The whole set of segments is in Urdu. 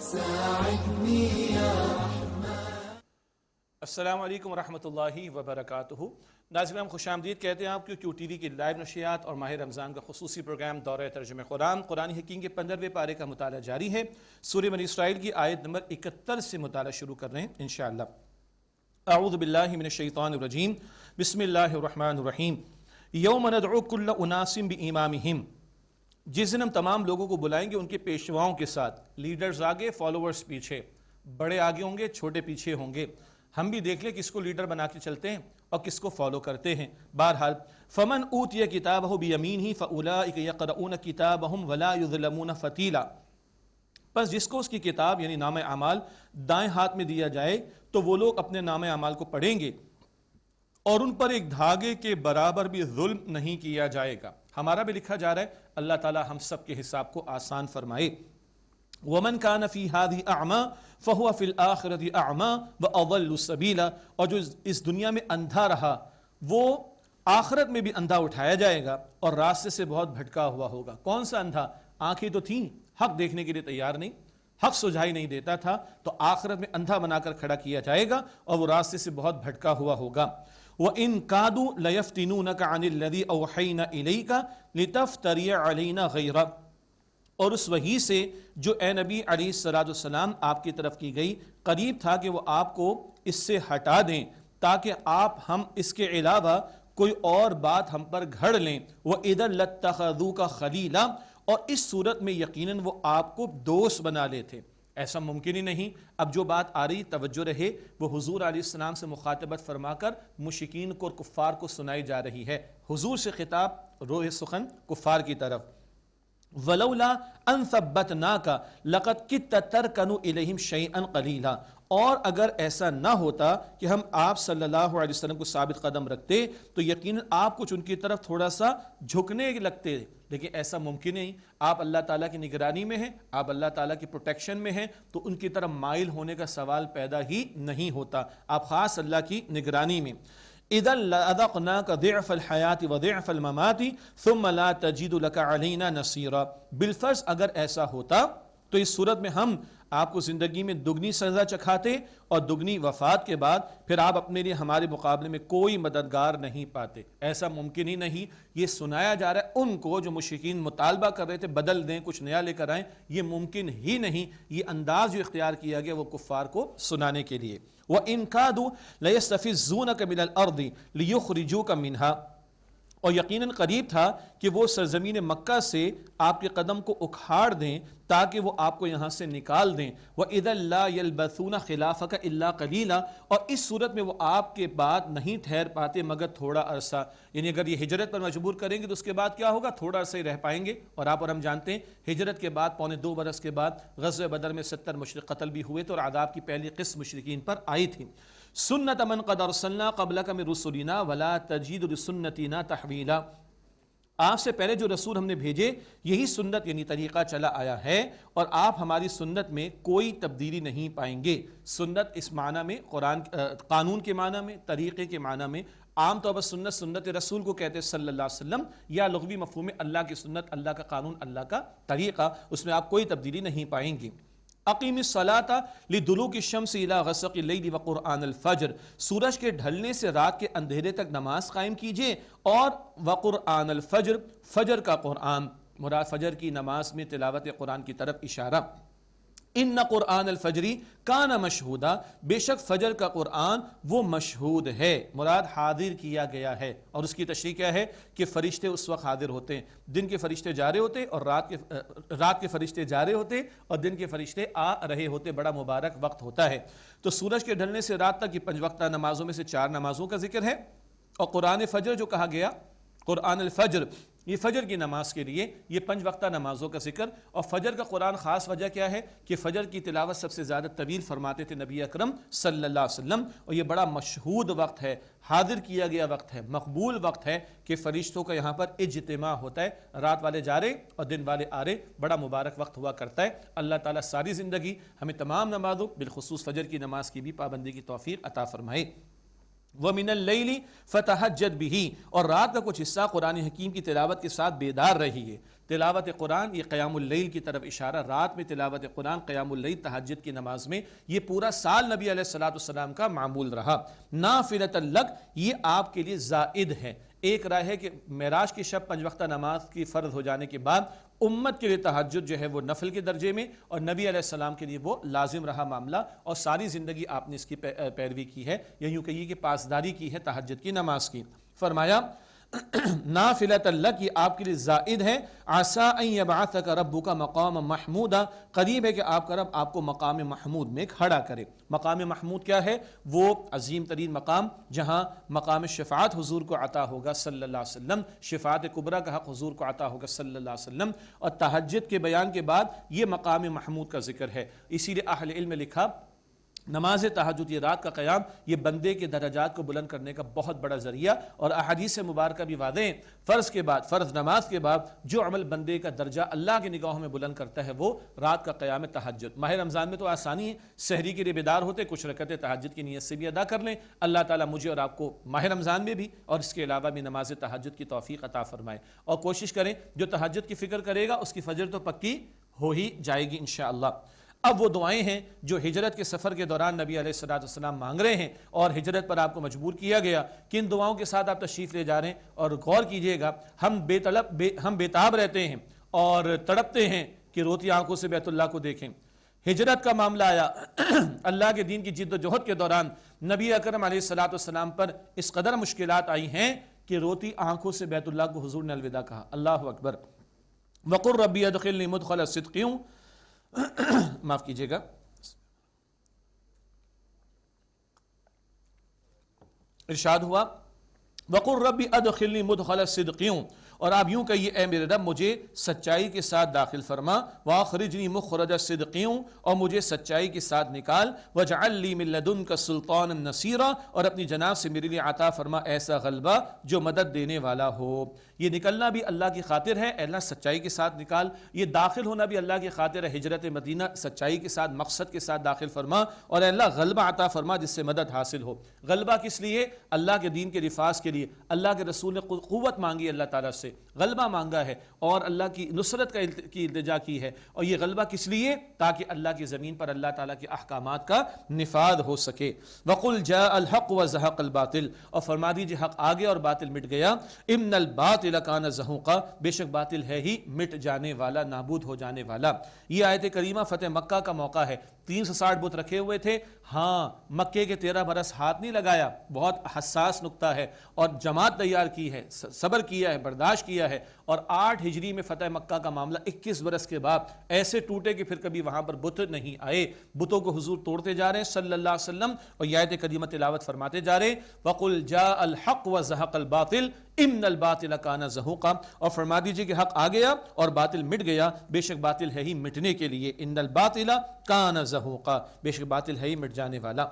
ساعدني يا السلام علیکم ورحمۃ اللہ وبرکاتہ۔ ناظرین خوش آمدید کہتے ہیں آپ کو کیو ٹی وی کی لائیو نشریات اور ماہ رمضان کا خصوصی پروگرام دورہ ترجمہ قرآن قرآن حکیم کے 15ویں پارے کا مطالعہ جاری ہے۔ سورہ بنی اسرائیل کی آیت نمبر 71 سے مطالعہ شروع کر رہے ہیں انشاءاللہ۔ اعوذ باللہ من الشیطان الرجیم، بسم اللہ الرحمن الرحیم۔ یوم ندعو کل اناس بامامہم، جس دن ہم تمام لوگوں کو بلائیں گے ان کے پیشواؤں کے ساتھ، لیڈرز آگے فالوورز پیچھے، بڑے آگے ہوں گے چھوٹے پیچھے ہوں گے۔ ہم بھی دیکھ لیں کس کو لیڈر بنا کے چلتے ہیں اور کس کو فالو کرتے ہیں۔ بہرحال فمن اوتی کتابہ بیمینہ فاولئک یقرؤون کتابہم ولا یظلمون فتیلا، پس جس کو اس کی کتاب یعنی نامہ اعمال دائیں ہاتھ میں دیا جائے تو وہ لوگ اپنے نامہ اعمال کو پڑھیں گے اور ان پر ایک دھاگے کے برابر بھی ظلم نہیں کیا جائے گا۔ ہمارا بھی لکھا جا رہا ہے، اللہ تعالی ہم سب کے حساب کو آسان فرمائے۔ وَمَنْ كَانَ فِي هَذِهِ أَعْمَى فَهُوَ فِي الْآخِرَةِ أَعْمَى وَأَضَلُّ سَبِيلًا، اور جو اس دنیا میں اندھا رہا وہ آخرت میں بھی اندھا اٹھایا جائے گا اور راستے سے بہت بھٹکا ہوا ہوگا۔ کون سا اندھا؟ آنکھیں تو تھیں، حق دیکھنے کے لیے تیار نہیں، حق سجھائی نہیں دیتا تھا، تو آخرت میں اندھا بنا کر کھڑا کیا جائے گا اور وہ راستے سے بہت بھٹکا ہوا ہوگا۔ وَإِن كَادُوا لَيَفْتِنُونَكَ عَنِ الَّذِي أَوْحَيْنَا إِلَيْكَ لِتَفْتَرِيَ عَلَيْنَا غَيْرَهُ، اور اس وحی سے جو اے نبی علیہ السلام آپ کی طرف کی گئی قریب تھا کہ وہ آپ کو اس سے ہٹا دیں تاکہ آپ ہم اس کے علاوہ کوئی اور بات ہم پر گھڑ لیں۔ وَإِذًا لَاتَّخَذُوكَ خَلِيلًا، اور اس صورت میں یقیناً وہ آپ کو دوست بنا لیتے۔ ایسا ممکن ہی نہیں۔ اب جو بات آ رہی توجہ رہے، وہ حضور علیہ السلام سے مخاطبت فرما کر مشرکین کو اور کفار کو سنائی جا رہی ہے۔ حضور سے خطاب روح سخن کفار کی طرف۔ وَلَوْلَا أَن ثَبَّتْنَاكَ لَقَدْ كِدتَّ تَرْكَنُ إِلَيْهِمْ شَيْئًا قَلِيلًا، اور اگر ایسا نہ ہوتا کہ ہم آپ صلی اللہ علیہ وسلم کو ثابت قدم رکھتے تو یقیناً آپ کچھ ان کی طرف تھوڑا سا جھکنے لگتے، لیکن ایسا ممکن نہیں۔ آپ اللہ تعالیٰ کی نگرانی میں ہیں، آپ اللہ تعالیٰ کی پروٹیکشن میں ہیں، تو ان کی طرف مائل ہونے کا سوال پیدا ہی نہیں ہوتا۔ آپ خاص اللہ کی نگرانی میں۔ اذا لأذقناك ضعف الحياة وضعف الممات ثم لا تجد لك علينا نصيرا، بالفرض اگر ایسا ہوتا تو اس صورت میں ہم آپ کو زندگی میں دگنی سزا چکھاتے اور دگنی وفات کے بعد پھر آپ اپنے لیے ہمارے مقابلے میں کوئی مددگار نہیں پاتے۔ ایسا ممکن ہی نہیں۔ یہ سنایا جا رہا ہے ان کو جو مشرکین مطالبہ کر رہے تھے بدل دیں، کچھ نیا لے کر آئیں، یہ ممکن ہی نہیں۔ یہ انداز جو اختیار کیا گیا وہ کفار کو سنانے کے لیے۔ وَإِن كَادُوا لَيَسْتَفِزُّونَكَ مِنَ الْأَرْضِ لِيُخْرِجُوكَ مِنْهَا، اور یقیناً قریب تھا کہ وہ سرزمین مکہ سے آپ کے قدم کو اکھاڑ دیں تاکہ وہ آپ کو یہاں سے نکال دیں۔ وَإِذًا لَا يَلْبَثُونَ خِلَافَكَ إِلَّا قَلِيلًا، اور اس صورت میں وہ آپ کے بعد نہیں ٹھہر پاتے مگر تھوڑا عرصہ، یعنی اگر یہ ہجرت پر مجبور کریں گے تو اس کے بعد کیا ہوگا؟ تھوڑا عرصہ ہی رہ پائیں گے۔ اور آپ اور ہم جانتے ہیں ہجرت کے بعد پونے 2 برس کے بعد غزوہ بدر میں 70 مشرک قتل بھی ہوئے تھے اور عذاب کی پہلی قسط مشرکین پر آئی تھی۔ سنت من قد ارسلنا قبلک من رسلنا ولا تجید لسنتنا تحویلا، آپ سے پہلے جو رسول ہم نے بھیجے یہی سنت یعنی طریقہ چلا آیا ہے اور آپ ہماری سنت میں کوئی تبدیلی نہیں پائیں گے۔ سنت اس معنی میں قانون کے معنی میں، طریقے کے معنی میں، عام طور پر سنت رسول کو کہتے ہیں صلی اللہ علیہ وسلم، یا لغوی مفہوم میں اللہ کی سنت، اللہ کا قانون، اللہ کا طریقہ، اس میں آپ کوئی تبدیلی نہیں پائیں گے۔ اقیم الصلاۃ لدلوک الشمس الی غسق اللیل وقرآن الفجر، سورج کے ڈھلنے سے رات کے اندھیرے تک نماز قائم کیجئے، اور وقرآن الفجر، فجر کا قرآن، مراد فجر کی نماز میں تلاوت قرآن کی طرف اشارہ۔ ان قرآن الفجر کان مشہودا، بے شک فجر کا قرآن وہ مشہود ہے، مراد حاضر کیا گیا ہے۔ اور اس کی تشریح کیا ہے کہ فرشتے اس وقت حاضر ہوتے ہیں، دن کے فرشتے جا رہے ہوتے اور رات کے فرشتے جا رہے ہوتے اور دن کے فرشتے آ رہے ہوتے، بڑا مبارک وقت ہوتا ہے۔ تو سورج کے ڈھلنے سے رات تک یہ 5 وقتہ نمازوں میں سے 4 نمازوں کا ذکر ہے، اور قرآن فجر جو کہا گیا، قرآن الفجر، یہ فجر کی نماز کے لیے یہ 5 وقتہ نمازوں کا ذکر۔ اور فجر کا قرآن خاص وجہ کیا ہے کہ فجر کی تلاوت سب سے زیادہ طویل فرماتے تھے نبی اکرم صلی اللہ علیہ وسلم، اور یہ بڑا مشہود وقت ہے، حاضر کیا گیا وقت ہے، مقبول وقت ہے کہ فرشتوں کا یہاں پر اجتماع ہوتا ہے، رات والے جا رہے اور دن والے آ رہے، بڑا مبارک وقت ہوا کرتا ہے۔ اللہ تعالیٰ ساری زندگی ہمیں تمام نمازوں بالخصوص فجر کی نماز کی بھی پابندی کی توفیق عطا فرمائے۔ وَمِنَ اللَّيْلِ فَتَهَجَّدْ بِهِ، اور رات کا کچھ حصہ قرآن حکیم کی تلاوت کے ساتھ بیدار رہیے تلاوت قرآن یہ قیام اللیل کی طرف اشارہ، رات میں تلاوت قرآن، قیام اللیل، تہجد کی نماز میں، یہ پورا سال نبی علیہ السلام کا معمول رہا۔ نافلۃ لک یہ آپ کے لیے زائد ہے۔ ایک رائے ہے کہ معراج کی شب 5 وقتہ نماز کی فرض ہو جانے کے بعد امت کے لیے تہجد جو ہے وہ نفل کے درجے میں، اور نبی علیہ السلام کے لیے وہ لازم رہا معاملہ، اور ساری زندگی آپ نے اس کی پیروی کی ہے، یا یوں کہیے کہ پاسداری کی ہے تہجد کی نماز کی۔ فرمایا نافلۃ لک یہ آپ کے لیے زائد ہے، عسیٰ ان یبعثک ربک مقام محمودا، قریب ہے کہ آپ کا رب آپ کو مقام محمود میں کھڑا کرے۔ مقام محمود کیا ہے؟ وہ عظیم ترین مقام جہاں مقام شفاعت حضور کو عطا ہوگا صلی اللہ علیہ وسلم، شفاعت کبریٰ کا حق حضور کو عطا ہوگا صلی اللہ علیہ وسلم، اور تہجد کے بیان کے بعد یہ مقام محمود کا ذکر ہے۔ اسی لیے اہل علم نے لکھا نماز تہجد یہ رات کا قیام یہ بندے کے درجات کو بلند کرنے کا بہت بڑا ذریعہ، اور احادیث مبارکہ بھی واضح ہیں، فرض کے بعد، فرض نماز کے بعد جو عمل بندے کا درجہ اللہ کی نگاہوں میں بلند کرتا ہے وہ رات کا قیام تہجد۔ ماہ رمضان میں تو آسانی ہے، سحری کے لیے بیدار ہوتے کچھ رکعتیں تہجد کی نیت سے بھی ادا کر لیں، اللہ تعالیٰ مجھے اور آپ کو ماہ رمضان میں بھی اور اس کے علاوہ بھی نماز تہجد کی توفیق عطا فرمائے، اور کوشش کریں جو تہجد کی فکر کرے گا اس کی فجر تو پکی ہو ہی جائے گی انشاءاللہ۔ اب وہ دعائیں ہیں جو ہجرت کے سفر کے دوران نبی علیہ السلام مانگ رہے ہیں، اور ہجرت پر آپ کو مجبور کیا گیا، کن دعاؤں کے ساتھ آپ تشریف لے جا رہے ہیں، اور غور کیجئے گا ہم بےتاب رہتے ہیں اور تڑپتے ہیں کہ روتی آنکھوں سے بیت اللہ کو دیکھیں۔ ہجرت کا معاملہ آیا، اللہ کے دین کی جد و جہد کے دوران نبی اکرم علیہ السلام پر اس قدر مشکلات آئی ہیں کہ روتی آنکھوں سے بیت اللہ کو حضور نے الوداع کہا۔ اللہ اکبر۔ وَقُلْ رَبِّ ادْخِلْنِی مُدْخَلَ صِدْقٍ، معاف کیجئے گا، ارشاد ہوا وَقُلْ رَبِّ ادْخِلْنِی مُدْخَلَ صِدْقٍ، اور آپ یوں کہیے اے میرے رب مجھے سچائی کے ساتھ داخل فرما، وَأَخْرِجْنِی مُخْرَجَ صِدْقٍ، اور مجھے سچائی کے ساتھ نکال، وَاجْعَل لِّی مِن لَّدُنْکَ سُلْطَانًا نَصِیرًا، اور اپنی جناب سے میرے لیے عطا فرما ایسا غلبہ جو مدد دینے والا ہو۔ یہ نکلنا بھی اللہ کی خاطر ہے، اے اللہ سچائی کے ساتھ نکال، یہ داخل ہونا بھی اللہ کی خاطر ہے، ہجرت مدینہ سچائی کے ساتھ مقصد کے ساتھ داخل فرما، اور اے اللہ غلبہ عطا فرما جس سے مدد حاصل ہو۔ غلبہ کس لیے؟ اللہ کے دین کے رفاظ کے لیے، اللہ کے رسول نے قوت مانگی اللہ تعالیٰ سے، غلبہ مانگا ہے، اور اللہ کی نصرت کی التجا کی ہے، اور یہ غلبہ کس لیے؟ تاکہ اللہ کی زمین پر اللہ تعالیٰ کے احکامات کا نفاذ ہو سکے۔ وَقُلْ جَاءَ الْحَقُّ وَزَهَقَ الْبَاطِلُ، اور فرما دیجئے حق آ گیا اور باطل مٹ گیا، اِنَّ الْبَاطِلَ كَانَ زَهُوقًا، بے شک باطل ہے ہی مٹ جانے والا، نابود ہو جانے والا۔ یہ آیت کریمہ فتح مکہ کا موقع ہے، 360 بت رکھے ہوئے تھے، ہاں مکے کے 13 برس ہاتھ نہیں لگایا، بہت حساس نقطہ ہے، اور جماعت تیار کی ہے، صبر کیا ہے، برداشت کیا ہے، اور 8 ہجری میں فتح مکہ کا معاملہ 21 برس کے بعد ایسے ٹوٹے کہ پھر کبھی وہاں پر بت نہیں آئے، بتوں کو حضور توڑتے جا رہے ہیں صلی اللہ علیہ وسلم، اور یہ آیت کریمہ تلاوت فرماتے جا رہے ہیں وَقُلْ جَاءَ الْحَقُّ وَزَهَقَ الْبَاطِلُ اِنَّ الْبَاطِلَ كَانَ زَهُوقًا، اور فرما دیجئے کہ حق آ گیا اور باطل مٹ گیا، بے شک باطل ہے ہی مٹنے کے لیے، اِنَّ الْبَاطِلَ كَانَ زَهُوقًا، بے شک باطل ہے ہی مٹ جانے والا۔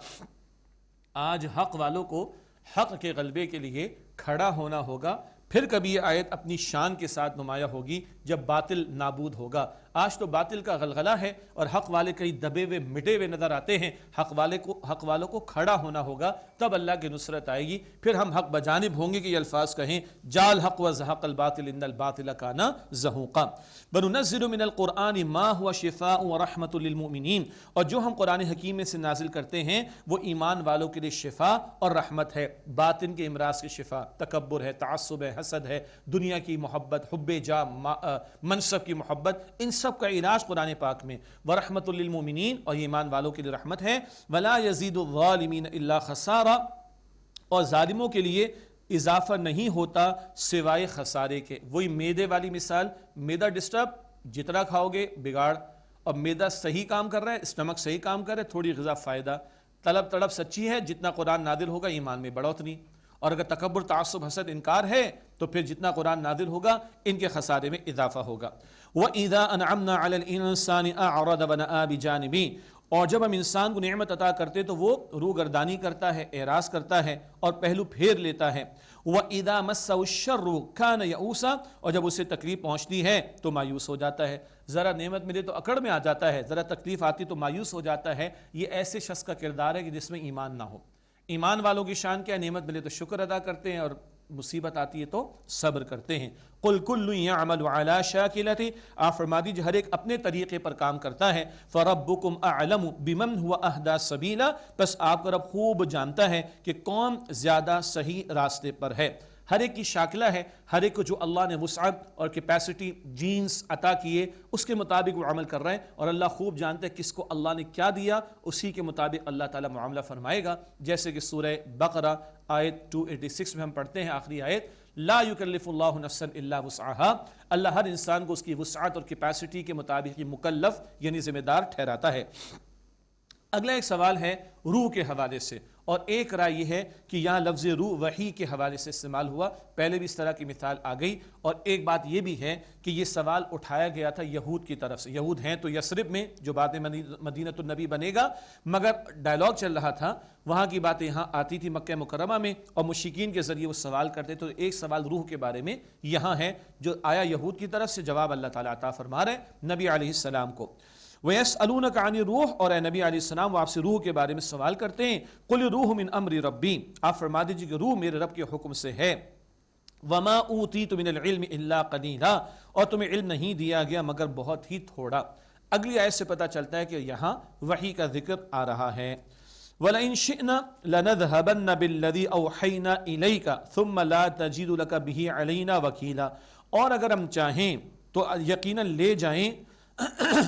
آج حق والوں کو حق کے غلبے کے لیے کھڑا ہونا ہوگا، پھر کبھی یہ آیت اپنی شان کے ساتھ نمایاں ہوگی جب باطل نابود ہوگا۔ آج تو باطل کا غلغلہ ہے اور حق والے کئی دبے ہوئے مٹے ہوئے نظر آتے ہیں، حق والوں کو کھڑا ہونا ہوگا، تب اللہ کی نصرت آئے گی، پھر ہم حق بجانب ہوں گے کہ یہ الفاظ کہیں جاء الحق وزهق الباطل ان الباطل كان زهوقا وننزل من القرآن ما هو شفاء ورحمة للمؤمنین، اور جو ہم قرآن حکیم میں سے نازل کرتے ہیں وہ ایمان والوں کے لیے شفا اور رحمت ہے، باطن کے امراض کی شفا، تکبر ہے، تعصب ہے، حسد ہے، دنیا کی محبت، حب جاہ، منصب کی محبت، ان سب کا علاج قرآن پاک میں، ورحمت للمؤمنین، اور ایمان والوں کے لیے رحمت ہے، ولا یزید الظالمین الا خسارا، اور ظالموں کے لیے اضافہ نہیں ہوتا سوائے خسارے کے۔ وہی میدے والی مثال، میدا ڈسٹرب، جتنا کھاؤ گے بگاڑ، اور میدا صحیح کام کر رہا ہے، اسٹمک صحیح کام کر رہا ہے، تھوڑی غذا فائدہ، طلب تڑپ سچی ہے، جتنا قرآن نازل ہوگا ایمان میں بڑھوتری، اور اگر تکبر، تعصب، حسد، انکار ہے تو پھر جتنا قرآن نازل ہوگا ان کے خسارے میں اضافہ ہوگا۔ وَإِذَا أَنْعَمْنَا عَلَى الْإِنسَانِ أَعْرَضَ وَنَأَىٰ بِجَانِبِهِ، اور جب ہم انسان کو نعمت عطا کرتے تو وہ روگردانی کرتا ہے، اعراض کرتا ہے اور پہلو پھیر لیتا ہے۔ وَإِذَا مَسَّهُ الشَّرُّ كَانَ يَئُوسًا، اور جب اسے تکلیف پہنچتی ہے تو مایوس ہو جاتا ہے، ذرا نعمت ملے تو اکڑ میں آ جاتا ہے، ذرا تکلیف آتی تو مایوس ہو جاتا ہے۔ یہ ایسے شخص کا کردار ہے کہ جس میں ایمان نہ ہو۔ ایمان والوں کی شان کیا؟ نعمت ملے تو شکر ادا کرتے ہیں اور مصیبت آتی ہے تو صبر کرتے ہیں۔ قل کل یعمل علی شاکلتہ، آپ فرما دیجیے ہر ایک اپنے طریقے پر کام کرتا ہے۔ فربکم اعلم بمن هو اہدی سبیلا، بس آپ کا رب خوب جانتا ہے کہ کون زیادہ صحیح راستے پر ہے۔ ہر ایک کی شاکلہ ہے، ہر ایک کو جو اللہ نے وسعت اور کیپیسٹی جینز عطا کیے اس کے مطابق وہ عمل کر رہے ہیں، اور اللہ خوب جانتا ہے کس کو اللہ نے کیا دیا، اسی کے مطابق اللہ تعالیٰ معاملہ فرمائے گا۔ جیسے کہ سورہ بقرہ آیت 286 میں ہم پڑھتے ہیں آخری آیت، لا یکلف اللہ نفسا الا وسعها، اللہ ہر انسان کو اس کی وسعت اور کیپیسٹی کے مطابق مکلف یعنی ذمہ دار ٹھہراتا ہے۔ اگلا ایک سوال ہے روح کے حوالے سے، اور ایک رائے یہ ہے کہ یہاں لفظ روح وحی کے حوالے سے استعمال ہوا، پہلے بھی اس طرح کی مثال آ گئی، اور ایک بات یہ بھی ہے کہ یہ سوال اٹھایا گیا تھا یہود کی طرف سے۔ یہود ہیں تو یثرب میں جو بعد میں مدینہ النبی بنے گا، مگر ڈائلاگ چل رہا تھا، وہاں کی باتیں یہاں آتی تھی مکہ مکرمہ میں، اور مشرکین کے ذریعے وہ سوال کرتے، تو ایک سوال روح کے بارے میں یہاں ہے جو آیا یہود کی طرف سے، جواب اللہ تعالیٰ عطا فرما رہے ہیں نبی علیہ السلام کو۔ وَيَسْأَلُونَكَ عَنِ الرُّوحِ، اور اے نبی علیہ السلام وہ آپ سے روح کے بارے میں سوال کرتے ہیں۔ قُلِ الرُّوحُ مِنْ أَمْرِ رَبِّي، آپ فرما دیجیے کہ روح میرے رب کے حکم سے ہے۔ وَمَا أُوتِيتُ مِنَ الْعِلْمِ إِلَّا قَلِيلًا، اور تمہیں علم نہیں دیا گیا مگر بہت ہی تھوڑا۔ اگلی آیت سے پتہ چلتا ہے کہ یہاں وحی کا ذکر آ رہا ہے۔ وَلَئِنْ شِئْنَا لَنَذْهَبَنَّ بِالَّذِي أَوْحَيْنَا إِلَيْكَ ثُمَّ لَا تَجِدُ لَكَ بِهِ عَلَيْنَا وَكِيلًا، اور اگر ہم چاہیں تو یقیناً لے جائیں،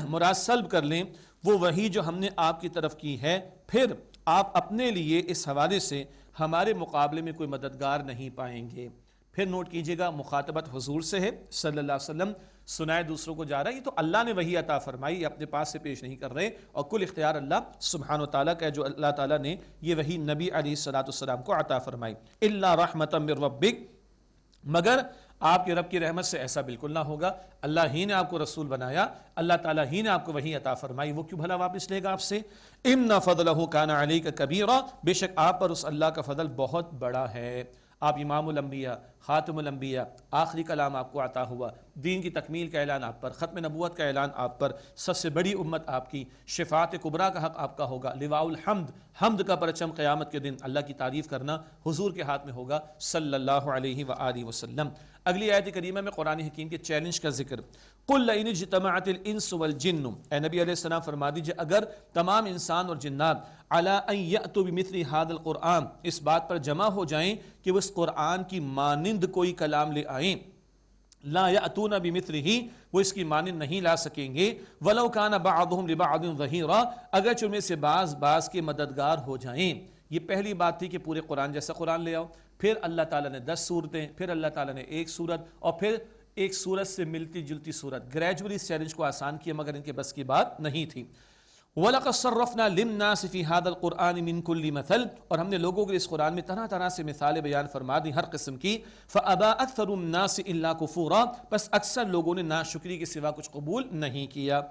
مراد سلب کر لیں وہ وحی جو ہم نے آپ کی طرف کی ہے، پھر آپ اپنے لیے اس حوالے سے ہمارے مقابلے میں کوئی مددگار نہیں پائیں گے۔ پھر نوٹ کیجئے گا مخاطبت حضور سے ہے صلی اللہ علیہ وسلم، سنائے دوسروں کو جا رہا ہے، یہ تو اللہ نے وحی عطا فرمائی، اپنے پاس سے پیش نہیں کر رہے، اور کل اختیار اللہ سبحانہ وتعالیٰ کا ہے جو اللہ تعالیٰ نے یہ وحی نبی علیہ السلام کو عطا فرمائی۔ الا رحمتا من ربک، مگر آپ کے رب کی رحمت سے ایسا بالکل نہ ہوگا، اللہ ہی نے آپ کو رسول بنایا، اللہ تعالیٰ ہی نے آپ کو وحی عطا فرمائی، وہ کیوں بھلا واپس لے گا آپ سے؟ ان فضلہ کان علیک کبیرا، بے شک آپ پر اس اللہ کا فضل بہت بڑا ہے، آپ امام الانبیاء، خاتم الانبیاء، آخری کلام آپ کو عطا ہوا، دین کی تکمیل کا اعلان آپ پر، ختم نبوت کا اعلان آپ پر، سب سے بڑی امت آپ کی، شفاعت کبریٰ کا حق آپ کا ہوگا، لواء الحمد، حمد کا پرچم قیامت کے دن اللہ کی تعریف کرنا حضور کے ہاتھ میں ہوگا صلی اللہ علیہ وآلہ وسلم۔ اگلی آیت کریمہ میں قرآن حکیم کے چیلنج کا ذکر، قُلْ لَئِنِ اجْتَمَعَتِ الْإِنسُ وَالْجِنُّ، اے نبی علیہ السلام فرما دیجئے اگر تمام انسان اور جنات عَلَىٰ أَن يَأْتُوا بِمِثْلِ هَذَا الْقُرْآنِ، اس بات پر جمع ہو جائیں کہ وہ اس قرآن کی مانند کوئی کلام لے آئیں، لا یأتون بمثلہ، وہ اس کی مانند نہیں لا سکیں گے، ولو کان بعضهم لبعض ظہیرا، اگرچہ ان میں سے بعض کے مددگار ہو جائیں۔ یہ پہلی بات تھی کہ پورے قرآن جیسا قرآن لے آؤ، پھر اللہ تعالیٰ نے 10 صورتیں، پھر اللہ تعالیٰ نے ایک صورت، اور پھر ایک صورت سے ملتی جلتی صورت، گریجولی اس چیلنج کو آسان کیا، مگر ان کے بس کی بات نہیں تھی۔ وَلَقَدْ صَرَّفْنَا لِلنَّاسِ فِي هَذَا الْقُرْآنِ مِنْ كُلِّ مَثَلٍ، اور ہم نے لوگوں کے اس قرآن میں طرح طرح سے مثالیں بیان فرما دی ہر قسم کی، فَأَبَى أَكْثَرُ النَّاسِ إِلَّا كُفُورًا، بس اکثر لوگوں نے ناشکری کے سوا کچھ قبول نہیں کیا۔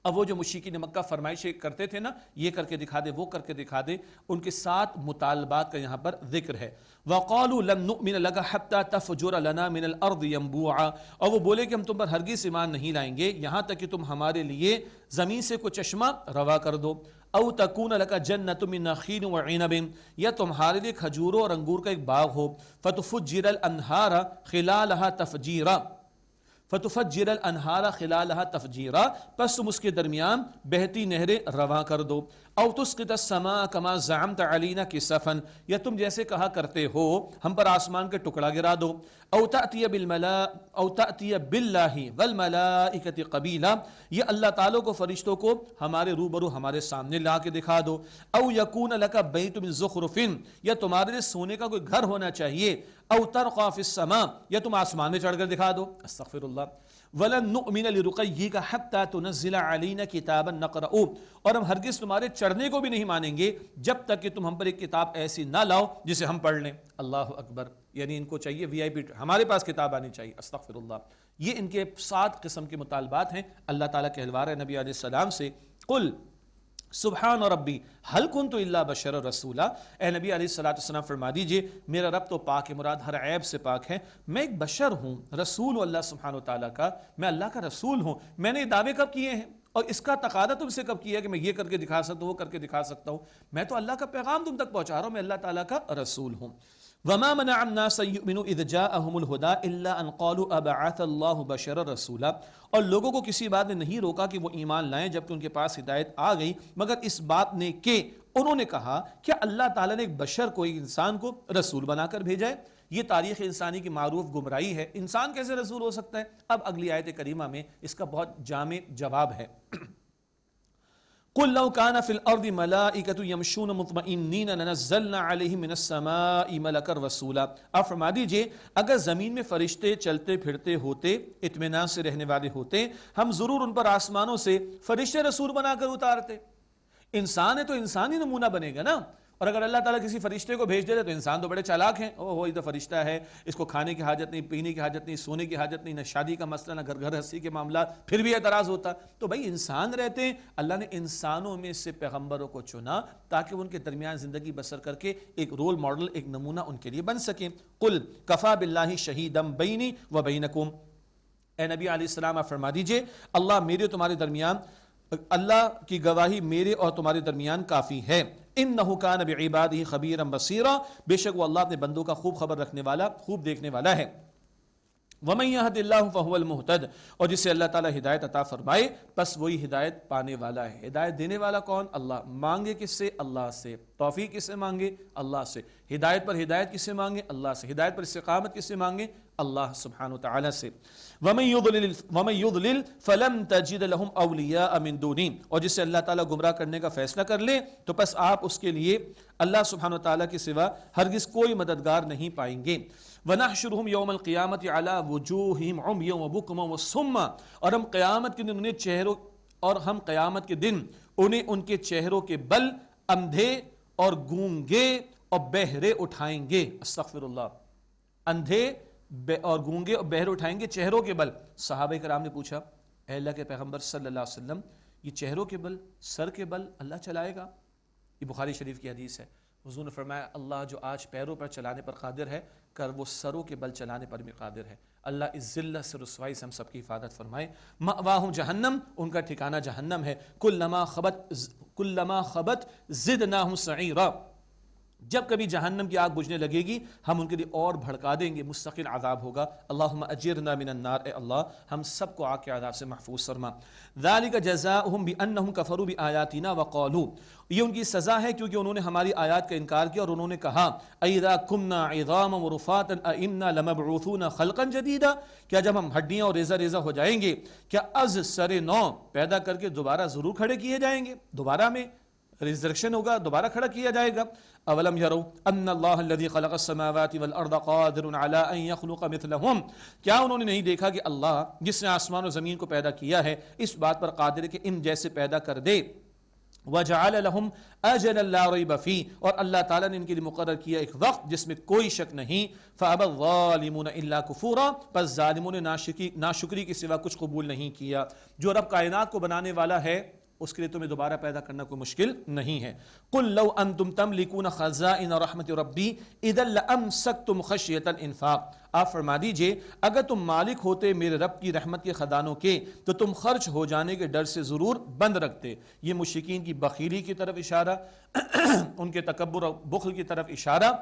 اب وہ جو مشرکین مکہ فرمائشیں کرتے تھے نا، یہ کر کے دکھا دے، وہ کر کے دکھا دے، ان کے 7 مطالبات کا یہاں پر ذکر ہے۔ وَقَالُوا لَن نُؤْمِنَ لَكَ حَتَّى تَفْجُرَ لَنَا مِنَ الْأَرْضِ يَنبُوعًا، اور وہ بولے کہ ہم تم پر ہرگز ایمان نہیں لائیں گے یہاں تک کہ تم ہمارے لیے زمین سے کوئی چشمہ روا کر دو، او تکون لک جنۃ من نخیل وعنب، یا تمہارے لیے کھجوروں اور انگور کا ایک باغ ہو، فتفجر الانہار خلالها تفجیرا، فتفجر الانہار خلالها تفجیرا، پس تم اس کے درمیان بہتی نہریں رواں کر دو، او تسقط السماء کما زعمت علینا کسفا، یا تم جیسے کہا کرتے ہو ہم پر آسمان کے ٹکڑا گرا دو، او تأتی باللہ والملائکۃ قبیلا، یا اللہ تعالیٰ کو فرشتوں کو ہمارے روبرو ہمارے سامنے لا کے دکھا دو، او یکون لک بیت من زخرف، یا تمہارے لیے سونے کا کوئی گھر ہونا چاہیے، او ترقی فی السماء، یا تم آسمان میں چڑھ کر دکھا دو، استغفر اللہ، وَلَن نُؤْمِنَ لِرُقَيِّكَ حَتَّى تُنَزِّلَ عَلَيْنَا كِتَابًا نَقْرَؤُهُ، اور ہم ہرگز تمہارے چڑھنے کو بھی نہیں مانیں گے جب تک کہ تم ہم پر ایک کتاب ایسی نہ لاؤ جسے ہم پڑھ لیں۔ اللہ اکبر، یعنی ان کو چاہیے وی آئی پی، ہمارے پاس کتاب آنی چاہیے، استغفر اللہ۔ یہ ان کے 7 قسم کے مطالبات ہیں، اللہ تعالیٰ کہلوا رہے نبی علیہ السلام سے، قل سبحان ربی حل کنت الا بشر رسولا، اے نبی علیہ السلام فرما دیجئے میرا رب تو پاک ہے، مراد ہر عیب سے پاک ہے، میں ایک بشر ہوں، رسول ہوں اللہ سبحانہ وتعالیٰ کا، میں اللہ کا رسول ہوں، میں نے یہ دعوے کب کیے ہیں اور اس کا تقاضا تم سے کب کیا ہے کہ میں یہ کر کے دکھا سکتا ہوں وہ کر کے دکھا سکتا ہوں؟ میں تو اللہ کا پیغام تم تک پہنچا رہا ہوں، میں اللہ تعالیٰ کا رسول ہوں۔ وما منع الناس ان يؤمنوا اذ جاءهم الهدى الا ان قالوا ابعث الله بشرا رسولا، اور لوگوں کو کسی بات نے نہیں روکا کہ وہ ایمان لائیں جبکہ ان کے پاس ہدایت آ گئی، مگر اس بات نے کہ انہوں نے کہا کہ اللہ تعالیٰ نے ایک بشر کو، ایک انسان کو رسول بنا کر بھیجا ہے۔ یہ تاریخ انسانی کی معروف گمراہی ہے، انسان کیسے رسول ہو سکتا ہے؟ اب اگلی آیت کریمہ میں اس کا بہت جامع جواب ہے۔ قُلْ لَوْ كَانَ فِي الْأَرْضِ مَلَائِكَةٌ يَمْشُونَ مُطْمَئِنِّينَ لَنَزَّلْنَا عَلَيْهِم مِّنَ السَّمَاءِ مَلَكًا رَّسُولًا، آپ فرما دیجئے اگر زمین میں فرشتے چلتے پھرتے ہوتے، اطمینان سے رہنے والے ہوتے، ہم ضرور ان پر آسمانوں سے فرشتے رسول بنا کر اتارتے۔ انسان ہے تو انسانی نمونہ بنے گا نا، اور اگر اللہ تعالیٰ کسی فرشتے کو بھیج دیتے تو انسان تو بڑے چالاک ہیں، یہ تو فرشتہ ہے، اس کو کھانے کی حاجت نہیں، پینے کی حاجت نہیں، سونے کی حاجت نہیں، نہ شادی کا مسئلہ، نہ گھر ہستی کے معاملات، پھر بھی اعتراض ہوتا۔ تو بھائی انسان رہتے ہیں، اللہ نے انسانوں میں سے پیغمبروں کو چنا تاکہ ان کے درمیان زندگی بسر کر کے ایک رول ماڈل، ایک نمونہ ان کے لیے بن سکیں۔ قل کفا باللہ شہیدا بینی و بینکم، اے نبی علیہ السلام آپ فرما دیجئے اللہ میرے تمہارے درمیان، اللہ کی گواہی میرے اور تمہارے درمیان کافی ہے۔ انہ کان بعبادہ خبیرا بصیرا، بے شک وہ اللہ اپنے بندوں کا خوب خبر رکھنے والا، خوب دیکھنے والا ہے۔ وَمَن يَهْدِ اللَّهُ فَهُوَ الْمُهْتَدِ، اور جسے اللہ تعالیٰ ہدایت عطا فرمائے بس وہی ہدایت پانے والا ہے۔ ہدایت دینے والا کون؟ اللہ۔ مانگے کس سے؟ اللہ سے۔ توفیق کس سے مانگے؟ اللہ سے۔ ہدایت پر ہدایت کس سے مانگے؟ اللہ سے۔ ہدایت پر استقامت کس سے مانگے؟ اللہ سبحانہ وتعالی سے۔ وَمَن يُضْلِلْ فَلَمْ تَجِدْ لَهُمْ أَوْلِيَاءَ مِن دُونِهِ، اور جسے اللہ تعالیٰ گمراہ کرنے کا فیصلہ کر لے تو پس آپ اس کے لیے اللہ سبحانہ وتعالی کے سوا ہرگز کوئی مددگار نہیں پائیں گے۔ وَنَحْشُرُهُمْ يَوْمَ الْقِيَامَةِ عَلَى وُجُوهِهِمْ عُمْيًا وَبُكْمًا وَصُمًّا، اور ہم قیامت کے دن انہیں کے چہروں کے بل اندھے اور گونگے اور بہرے اٹھائیں گے۔ استغفر اللہ، اندھے اور گونگے اور بہرے اٹھائیں گے چہروں کے بل۔ صحابہ کرام نے پوچھا اے اللہ کے پیغمبر صلی اللہ علیہ وسلم، یہ چہروں کے بل، سر کے بل اللہ چلائے گا؟ یہ بخاری شریف کی حدیث ہے۔ حضور نے فرمایا اللہ جو آج پیروں پر چلانے پر قادر ہے، کر وہ سروں کے بل چلانے پر بھی قادر ہے۔ اللہ اس ذلت سے، رسوائی سے ہم سب کی حفاظت فرمائے۔ مأواہم جہنم، ان کا ٹھکانہ جہنم ہے۔ کلما خبت زدناہم سعیرا، جب کبھی جہنم کی آگ بجھنے لگے گی ہم ان کے لیے اور بھڑکا دیں گے، مستقل عذاب ہوگا۔ اللہم اجرنا من النار، اے اللہ ہم سب کو آگ کے عذاب سے محفوظ فرما۔ ذالک جزاؤہم بانہم کفروا بآیاتنا وقالوا، یہ ان کی سزا ہے کیونکہ انہوں نے ہماری آیات کا انکار کیا اور انہوں نے کہا اذا کنا عظاما ورفاتا ائنا لمبعوثون خلقا جدیدا، کیا جب ہم ہڈیاں اور ریزہ ریزہ ہو جائیں گے کیا از سر نو پیدا کر کے دوبارہ ضرور کھڑے کیے جائیں گے؟ دوبارہ میں ریزرکشن ہوگا، دوبارہ کھڑا کیا جائے گا۔ اولم یروا ان اللہ الذی خلق السماوات والارض قادر علی ان یخلق مثلہم، کیا انہوں نے نہیں دیکھا کہ اللہ جس نے آسمان و زمین کو پیدا کیا ہے اس بات پر قادر ہے کہ ان جیسے پیدا کر دے۔ وَجَعَلَ لَهُمْ أَجَلًا لَا رَيْبَ فِيهِ، اور اللہ تعالیٰ نے ان کے لیے مقرر کیا ایک وقت جس میں کوئی شک نہیں۔ فَأَبَى الظَّالِمُونَ إِلَّا كُفُورًا، پس ظالموں نے ناشکری کے سوا کچھ قبول نہیں کیا۔ جو رب کائنات کو بنانے والا ہے اس کے لیے تمہیں دوبارہ پیدا کرنا کوئی مشکل نہیں ہے۔ قُل لَوْ أَنْتُمْ تَمْلِكُونَ خَزَائِنَ رَحْمَةِ رَبِّي إِذًا لَأَمْسَكْتُمْ خَشْيَةَ الْإِنفَاقِ، آپ فرما دیجئے اگر تم مالک ہوتے میرے رب کی رحمت کے خزانوں کے تو تم خرچ ہو جانے کے ڈر سے ضرور بند رکھتے۔ یہ مشرکین کی بخیلی کی طرف اشارہ، ان کے تکبر اور بخل کی طرف اشارہ،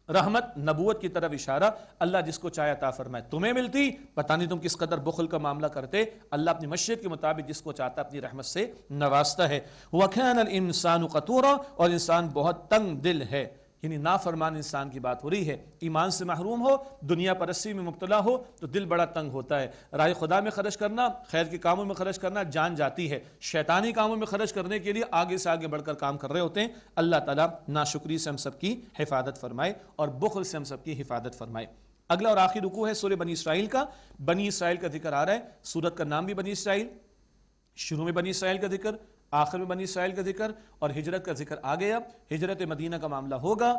رحمت نبوت کی طرف اشارہ۔ اللہ جس کو چاہے عطا فرمائے، تمہیں ملتی، پتہ نہیں تم کس قدر بخل کا معاملہ کرتے۔ اللہ اپنی مشیت کے مطابق جس کو چاہتا اپنی رحمت سے نوازتا ہے۔ وَكَانَ الْإِنسَانُ قَتُورًا، اور انسان بہت تنگ دل ہے، یعنی نافرمان انسان کی بات ہو رہی ہے۔ ایمان سے محروم ہو، دنیا پرستی میں مبتلا ہو تو دل بڑا تنگ ہوتا ہے۔ راہ خدا میں خرچ کرنا، خیر کے کاموں میں خرچ کرنا جان جاتی ہے، شیطانی کاموں میں خرچ کرنے کے لیے آگے سے آگے بڑھ کر کام کر رہے ہوتے ہیں۔ اللہ تعالیٰ ناشکری سے ہم سب کی حفاظت فرمائے اور بخل سے ہم سب کی حفاظت فرمائے۔ اگلا اور آخری رکوع ہے سورہ بنی اسرائیل کا۔ بنی اسرائیل کا ذکر آ رہا ہے، سورت کا نام بھی بنی اسرائیل، شروع میں بنی اسرائیل کا ذکر، آخر میں بنی اسرائیل کا ذکر، اور ہجرت کا ذکر آ گیا۔ ہجرت مدینہ کا معاملہ ہوگا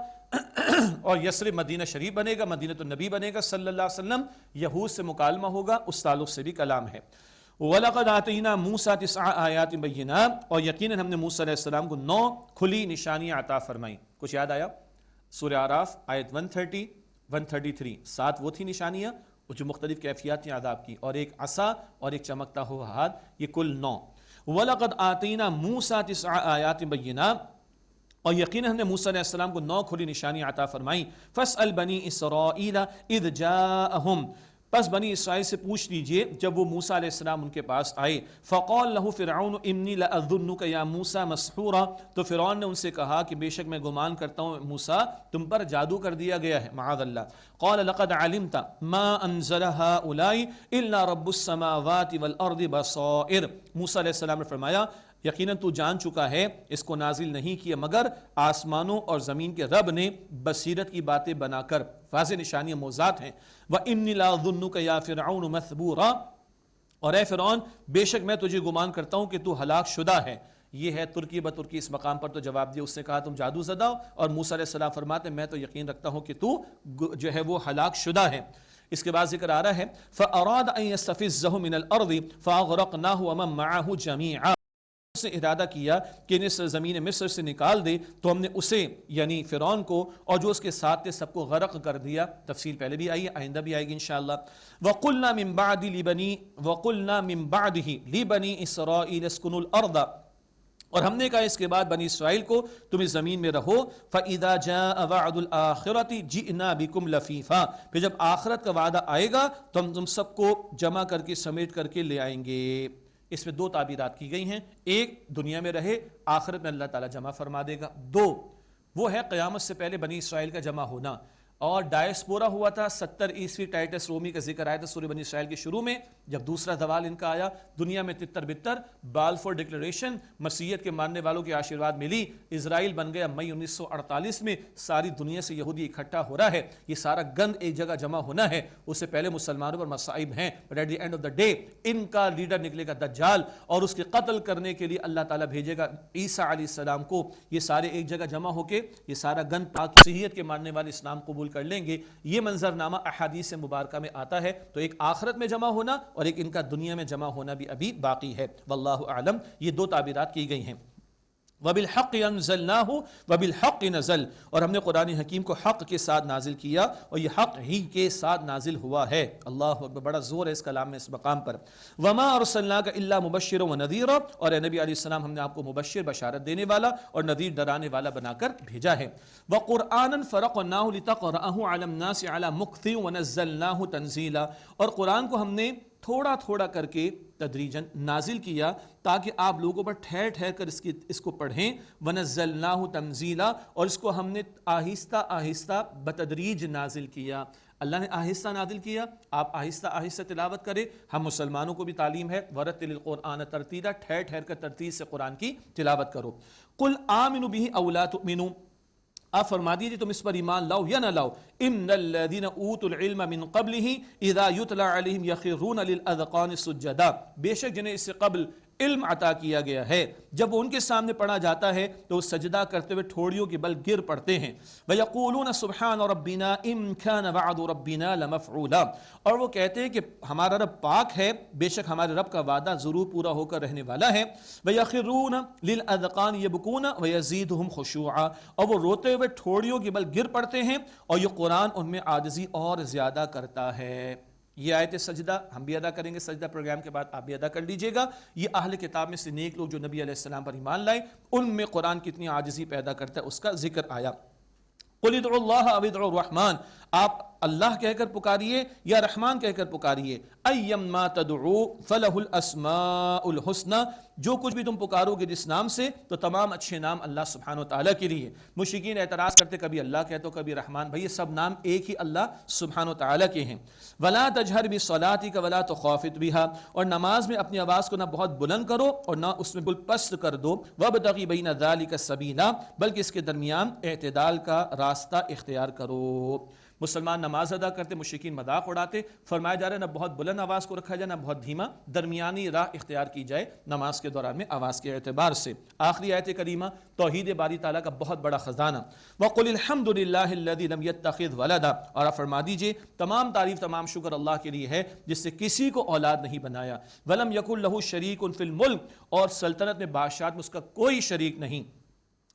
اور یثرب مدینہ شریف بنے گا، مدینہ النبی بنے گا صلی اللہ علیہ وسلم۔ یہود سے مکالمہ ہوگا، اس تعلق سے بھی کلام ہے۔ وَلَقَدْ آتَيْنَا مُوسَىٰ 9 آیَاتٍ بَيِّنَاتٍ، اور یقیناً ہم نے موسیٰ علیہ السلام کو 9 کھلی نشانیاں عطا فرمائیں۔ کچھ یاد آیا؟ سورہ اعراف آیت 130 133، 7 وہ تھی نشانیاں جو مختلف کیفیات تھیں عذاب کی، اور ایک عصا اور ایک چمکتا ہوا ہاتھ، یہ کل 9۔ وَلَقَدْ آتَيْنَا مُوسَىٰ 9 آیَاتٍ بَيِّنَاتٍ، اور یقیناً ہم نے موسیٰ علیہ السلام کو 9 کھلی نشانی عطا فرمائی. فاسأل بنی اسرائیل اذ جاءہم، پس بنی اسرائیل سے پوچھ لیجئے جب وہ موسیٰ علیہ السلام ان کے پاس آئے. فقال لہ فرعون انی لأظنک یا موسیٰ مسحورا، تو فرعون نے ان سے کہا کہ بے شک میں گمان کرتا ہوں موسیٰ تم پر جادو کر دیا گیا ہے، معاذ اللہ. قال لقد علمت ما انزل هؤلاء الا رب السماوات والارض بصائر، موسیٰ علیہ السلام نے فرمایا یقیناً تو جان چکا ہے اس کو نازل نہیں کیا مگر آسمانوں اور زمین کے رب نے بصیرت کی باتیں بنا کر، واضح نشانیاں موضحات ہیں. وَإِنِّي لَأَظُنُّكَ يَا فِرْعَوْنُ مَثْبُورًا، اور اے فرعون بے شک میں تجھے گمان کرتا ہوں کہ تو ہلاک شدہ ہے. یہ ہے ترکی بترکی اس مقام پر تو جواب دیا. اس نے کہا تم جادو زدہ ہو، اور موسیٰ علیہ السلام فرماتے میں تو یقین رکھتا ہوں کہ تو جو ہے وہ ہلاک شدہ ہے. اس کے بعد ذکر آ رہا ہے فَأَرَادَ أَن يَسْتَفِزَّهُ مِنَ الْأَرْضِ فَأَغْرَقْنَاهُ وَمَن مَّعَهُ جَمِيعًا، اس نے ارادہ کیا کہ انہیں زمین مصر سے نکال دے تو ہم نے اسے یعنی فرعون کو اور جو اس کے ساتھ تھے سب کو غرق کر دیا. تفصیل پہلے بھی آئی ہے، آئندہ بھی آئے گی انشاءاللہ. وَقُلْنَا مِن بَعْدِهِ لِبَنِي إِسْرَائِيلَ اسْكُنُوا الْأَرْضَ، اور ہم نے کہا اس کے بعد بنی اسرائیل کو تم اس زمین میں رہو. فَإِذَا جَاءَ وَعْدُ الْآخِرَةِ جِئْنَا بِكُمْ لَفِيفًا، پھر جب آخرت کا وعدہ آئے گا تو ہم تم سب کو جمع کر کے سمیٹ کر کے لے آئیں گے. اس میں 2 تعبیرات کی گئی ہیں، ایک دنیا میں رہے، آخرت میں اللہ تعالیٰ جمع فرما دے گا. 2 وہ ہے قیامت سے پہلے بنی اسرائیل کا جمع ہونا. اور ڈائسپورا ہوا تھا 70 عیسوی، ٹائٹس رومی کا ذکر آیا تھا سورہ بنی اسرائیل کے شروع میں. جب دوسرا زوال ان کا آیا، دنیا میں تتر بتر، بالفور ڈکلریشن، مسیحیت کے ماننے والوں کے آشیرواد ملی، اسرائیل بن گیا. مئی 1948 میں ساری دنیا سے یہودی اکٹھا ہو رہا ہے. یہ سارا گند ایک جگہ جمع ہونا ہے. اس سے پہلے مسلمانوں پر مصائب ہیں، but at the end of the day ان کا لیڈر نکلے گا دجال، اور اس کے قتل کرنے کے لیے اللہ تعالیٰ بھیجے گا عیسیٰ علیہ السلام کو. یہ سارے ایک جگہ جمع ہو کے یہ سارا گند پاک مسیحیت کے ماننے والے اسلام قبول کر لیں گے. یہ منظرنامہ احادیث مبارکہ میں آتا ہے. تو ایک آخرت میں جمع ہونا اور ایک ان کا دنیا میں جمع ہونا بھی ابھی باقی ہے. واللہ اعلم. یہ 2 تعبیرات کی گئی ہیں. وَبِالْحَقِّ أَنزَلْنَاهُ وَبِالْحَقِّ نَزَلَ، اور ہم نے قرآن حکیم کو حق کے ساتھ نازل کیا اور یہ حق ہی کے ساتھ نازل ہوا ہے. اللہ اکبر، بڑا زور ہے اس کلام میں اس مقام پر. وَمَا أَرْسَلْنَاكَ إِلَّا مُبَشِّرًا وَنَذِيرًا، اور اے نبی علیہ السلام ہم نے آپ کو مبشر بشارت دینے والا اور نذیر ڈرانے والا بنا کر بھیجا ہے. وَقُرْآنًا فَرَقْنَاهُ لِتَقْرَأَهُ عَلَى النَّاسِ عَلَى مُكْثٍ وَنَزَّلْنَاهُ تَنزِيلًا، اور قرآن کو ہم نے تھوڑا تھوڑا کر کے تدریجاً نازل کیا تاکہ آپ لوگوں پر ٹھہر ٹھہر کر اس کو پڑھیں. وَنَزَّلْنَاهُ تَنزِيلًا، اور اس کو ہم نے آہستہ آہستہ بتدریج نازل کیا. اللہ نے آہستہ نازل کیا، آپ آہستہ آہستہ تلاوت کریں. ہم مسلمانوں کو بھی تعلیم ہے وَرَتِّلِ الْقُرْآنَ تَرْتِيلًا، ٹھہر ٹھہر کر ترتیل سے قرآن کی تلاوت کرو. قُلْ آمِنُوا بِهِ أَوْ لَا تُؤْمِنُوا، آپ فرما دیجیے تم اس پر ایمان لاؤ یا نہ لاؤ. ان الذين اوتوا العلم من قبله اذا يتلى عليهم يخرون للاذقان سجدا، بے شک جنہیں اس سے قبل علم عطا کیا گیا ہے جب وہ ان کے سامنے پڑھا جاتا ہے تو وہ سجدہ کرتے ہوئے ٹھوڑیوں کے بل گر پڑتے ہیں. وَيَقُولُونَ سُبْحَانَ رَبِّنَا إِن كَانَ وَعْدُ رَبِّنَا لَمَفْعُولًا، اور وہ کہتے ہیں کہ ہمارا رب پاک ہے، بے شک ہمارے رب کا وعدہ ضرور پورا ہو کر رہنے والا ہے. وَيَخِرُّونَ لِلْأَذْقَانِ يَبْكُونَ وَيَزِيدُهُمْ خُشُوعًا، اور وہ روتے ہوئے ٹھوڑیوں کے بل گر پڑتے ہیں اور یہ قرآن ان میں عاجزی اور زیادہ کرتا ہے. یہ آیت سجدہ ہم بھی ادا کریں گے، سجدہ پروگرام کے بعد آپ بھی ادا کر لیجئے گا. یہ اہل کتاب میں سے نیک لوگ جو نبی علیہ السلام پر ایمان لائے ان میں قرآن کتنی عاجزی پیدا کرتا ہے اس کا ذکر آیا. قُلِ ادْعُوا اللَّهَ أَوِ ادْعُوا الرَّحْمَٰنَ، آپ اللہ کہہ کر پکاریے یا رحمان کہہ کر پکاریے. اَيَّمَّا تَدْعُوا فَلَهُ الْأَسْمَاءُ الْحُسْنَى، جو کچھ بھی تم پکارو گے جس نام سے تو تمام اچھے نام اللہ سبحانہ و تعالیٰ کے لیے. مشرکین اعتراض کرتے کبھی اللہ کہتے ہو کبھی رحمان، بھئی یہ سب نام ایک ہی اللہ سبحانہ و تعالیٰ کے ہیں. وَلَا تَجْهَرْ بِصَلَاتِكَ وَلَا تُخَافِتْ بِهَا، اور نماز میں اپنی آواز کو نہ بہت بلند کرو اور نہ اس میں بالکل پست کر دو. وَابْتَغِ بَيْنَ ذَلِكَ سَبِيلًا، بلکہ اس کے درمیان اعتدال کا راستہ اختیار کرو. مسلمان نماز ادا کرتے، مشرکین مذاق اڑاتے. فرمایا جا رہا ہے نہ بہت بلند آواز کو رکھا جائے نہ بہت دھیما، درمیانی راہ اختیار کی جائے نماز کے دوران میں آواز کے اعتبار سے. آخری آیت کریمہ توحید باری تعالیٰ کا بہت بڑا خزانہ. وَقُلِ الْحَمْدُ لِلَّهِ الَّذِي لَمْ يَتَّخِذْ وَلَدًا، اور آپ فرما دیجئے تمام تعریف تمام شکر اللہ کے لیے ہے جس سے کسی کو اولاد نہیں بنایا. وَلَمْ يَكُنْ لَهُ شَرِيكٌ فِي الْمُلْكِ، اور سلطنت میں بادشاہت میں اس کا کوئی شریک نہیں.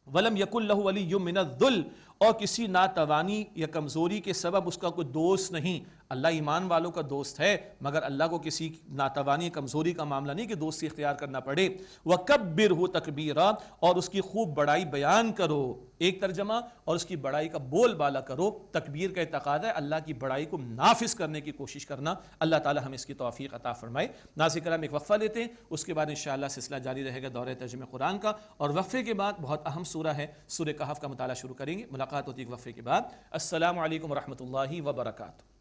وَلَمْ يَكُنْ لَهُ وَلِيٌّ مِّنَ الذُّلِّ، اور کسی ناتوانی یا کمزوری کے سبب اس کا کوئی دوست نہیں. اللہ ایمان والوں کا دوست ہے، مگر اللہ کو کسی ناتوانی کمزوری کا معاملہ نہیں کہ دوستی اختیار کرنا پڑے. وَكَبِّرْهُ تَكْبِيرًا، اور اس کی خوب بڑائی بیان کرو. ایک ترجمہ، اور اس کی بڑائی کا بول بالا کرو. تکبیر کا تقاضا ہے اللہ کی بڑائی کو نافذ کرنے کی کوشش کرنا. اللہ تعالی ہمیں اس کی توفیق عطا فرمائے. ناظرین کرام ایک وقفہ لیتے ہیں، اس کے بعد انشاءاللہ سلسلہ جاری رہے گا دورہ ترجمہ قرآن کا، اور وقفے کے بعد بہت اہم سورہ ہے سورہ کہف کا مطالعہ شروع کریں گے. ملاقات ہوتی ہے ایک وقفے کے بعد. السلام علیکم ورحمۃ اللہ وبرکاتہ.